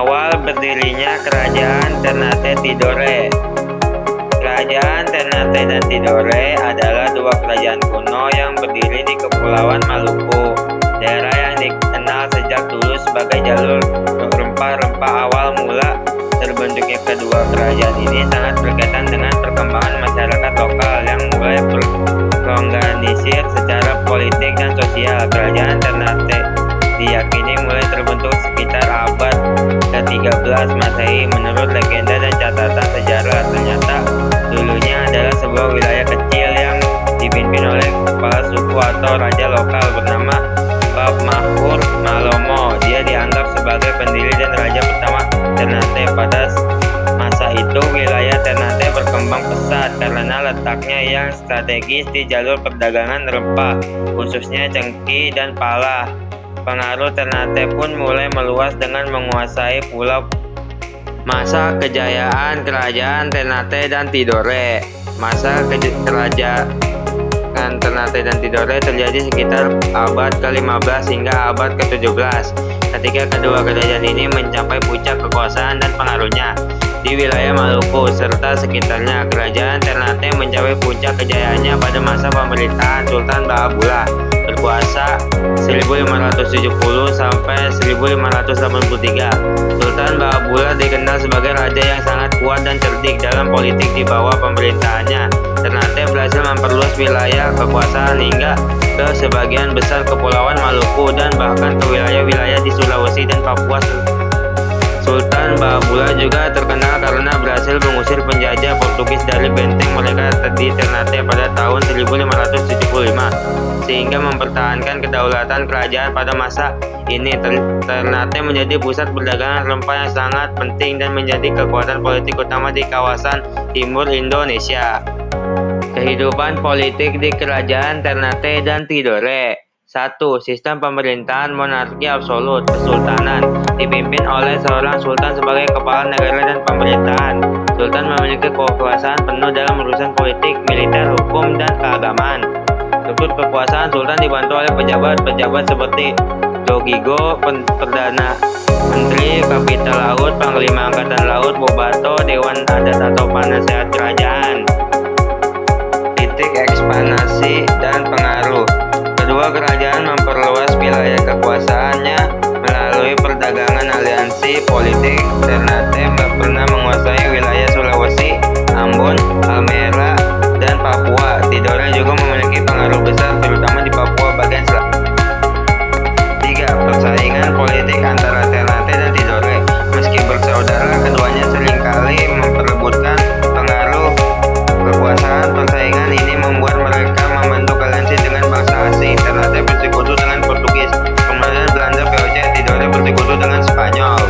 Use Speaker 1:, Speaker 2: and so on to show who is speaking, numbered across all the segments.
Speaker 1: Awal berdirinya Kerajaan Ternate Tidore. Kerajaan Ternate dan Tidore adalah dua kerajaan kuno yang berdiri di Kepulauan Maluku, daerah yang dikenal sejak dulu sebagai jalur rempah-rempah. Awal mula terbentuknya kedua kerajaan ini sangat berkaitan dengan perkembangan masyarakat lokal yang mulai berorganisir secara politik dan sosial. Kerajaan Ternate diyakini mulai terbentuk sekitar abad ke-13 Masehi. Menurut legenda dan catatan sejarah, ternyata dulunya adalah sebuah wilayah kecil yang dipimpin oleh kepala suku atau raja lokal bernama Bab Mahur Malomo. Dia dianggap sebagai pendiri dan raja pertama Ternate. Pada masa itu, wilayah Ternate berkembang pesat karena letaknya yang strategis di jalur perdagangan rempah, khususnya cengkih dan pala. Pengaruh Ternate pun mulai meluas dengan menguasai pulau. Masa kejayaan Kerajaan Ternate dan Tidore. Masa kerajaan Ternate dan Tidore terjadi sekitar abad ke-15 hingga abad ke-17, ketika kedua kerajaan ini mencapai puncak kekuasaan dan pengaruhnya di wilayah Maluku serta sekitarnya. Kerajaan Ternate mencapai puncak kejayaannya pada masa pemerintahan Sultan Bahabula, berkuasa 1570 sampai 1583. Sultan Bahabula dikenal sebagai raja yang sangat kuat dan cerdik dalam politik. Di bawah pemerintahannya, Ternate berhasil memperluas wilayah kekuasaan hingga ke sebagian besar Kepulauan Maluku dan bahkan ke wilayah-wilayah di Sulawesi dan Papua. Sultan Bahabula juga terkenal karena berhasil mengusir penjajah Portugis dari benteng mereka di Ternate pada tahun 1575, sehingga mempertahankan kedaulatan kerajaan. Pada masa ini, Ternate menjadi pusat perdagangan rempah yang sangat penting dan menjadi kekuatan politik utama di kawasan timur Indonesia. Kehidupan politik di Kerajaan Ternate dan Tidore. 1. Sistem pemerintahan monarki absolut. Kesultanan dipimpin oleh seorang sultan sebagai kepala negara dan pemerintahan. Sultan memiliki kekuasaan penuh dalam urusan politik, militer, hukum, dan keagamaan. Struktur kekuasaan sultan dibantu oleh pejabat-pejabat seperti Logigo, Perdana Menteri, Kapital Laut, Panglima Angkatan Laut, Bobato, Dewan Adat atau Penasehat Kerajaan. Titik ekspansi dan pengaruh. Kedua kerajaan memperluas wilayah kekuasaannya melalui perdagangan aliansi politik. Ternate pernah menguasai wilayah Sulawesi, Ambon, Halmahera, dan Papua. Tidore juga memiliki pengaruh besar terutama di Papua bagian selatan. 3. Persaingan politik antara Ternate dan Tidore. Meski bersaudara, keduanya seringkali memperebutkan pengaruh kekuasaan. Persaingan ini membuat mereka membentuk aliansi dengan bangsa asing. Ternate bersekutu dengan Portugis, kemudian Belanda, VOC. Tidore bersekutu dengan Spanyol.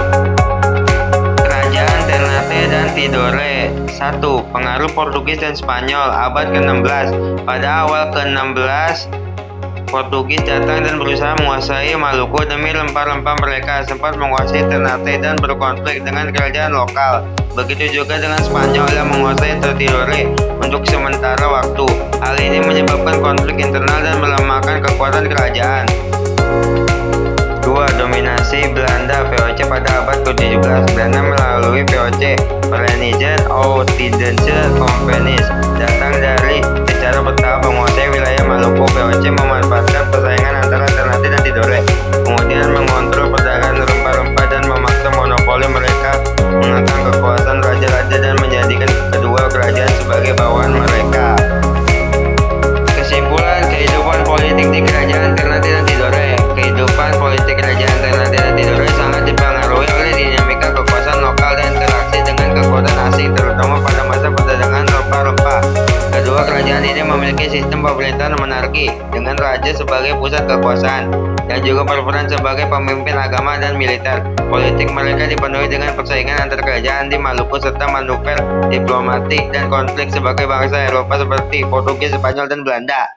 Speaker 1: Kerajaan Ternate dan Tidore. 1. Pengaruh Portugis dan Spanyol. Abad ke-16. Pada awal ke-16, Portugis datang dan berusaha menguasai Maluku demi rempah-rempah. Mereka sempat menguasai Ternate dan berkonflik dengan kerajaan lokal. Begitu juga dengan Spanyol yang menguasai Tidore untuk sementara waktu. Hal ini menyebabkan konflik internal dan melemahkan kekuatan kerajaan. 2. Dominasi Belanda. VOC. Pada abad ke-17, Belanda melalui VOC, Verenigde Oud-Indiese Compagnies, datang dari secara bertahap menguasai wilayah Maluku. VOC memanfaatkan persaingan antara Ternate dan Tidore, kemudian mengontrol perdagangan rempah-rempah dan memaksa monopoli mereka, mengangkat kekuasaan raja-raja dan menjadikan kedua kerajaan sebagai bawahan mereka. Kesimpulan, kehidupan politik di Kerajaan Ternate dan Tidore. Kehidupan politik Kerajaan Ternate dan Tidore sangat dipengaruhi oleh dinamika kekuasaan lokal dan interaksi dengan kekuatan asing, terutama pada masa perdagangan rempah-rempah. Kedua kerajaan ini memiliki sistem pemerintahan monarki dengan raja sebagai pusat kekuasaan dan juga berperan sebagai pemimpin agama dan militer. Politik mereka dipenuhi dengan persaingan antar kerajaan di Maluku serta manuver diplomatik dan konflik sebagai bangsa Eropa seperti Portugis, Spanyol, dan Belanda.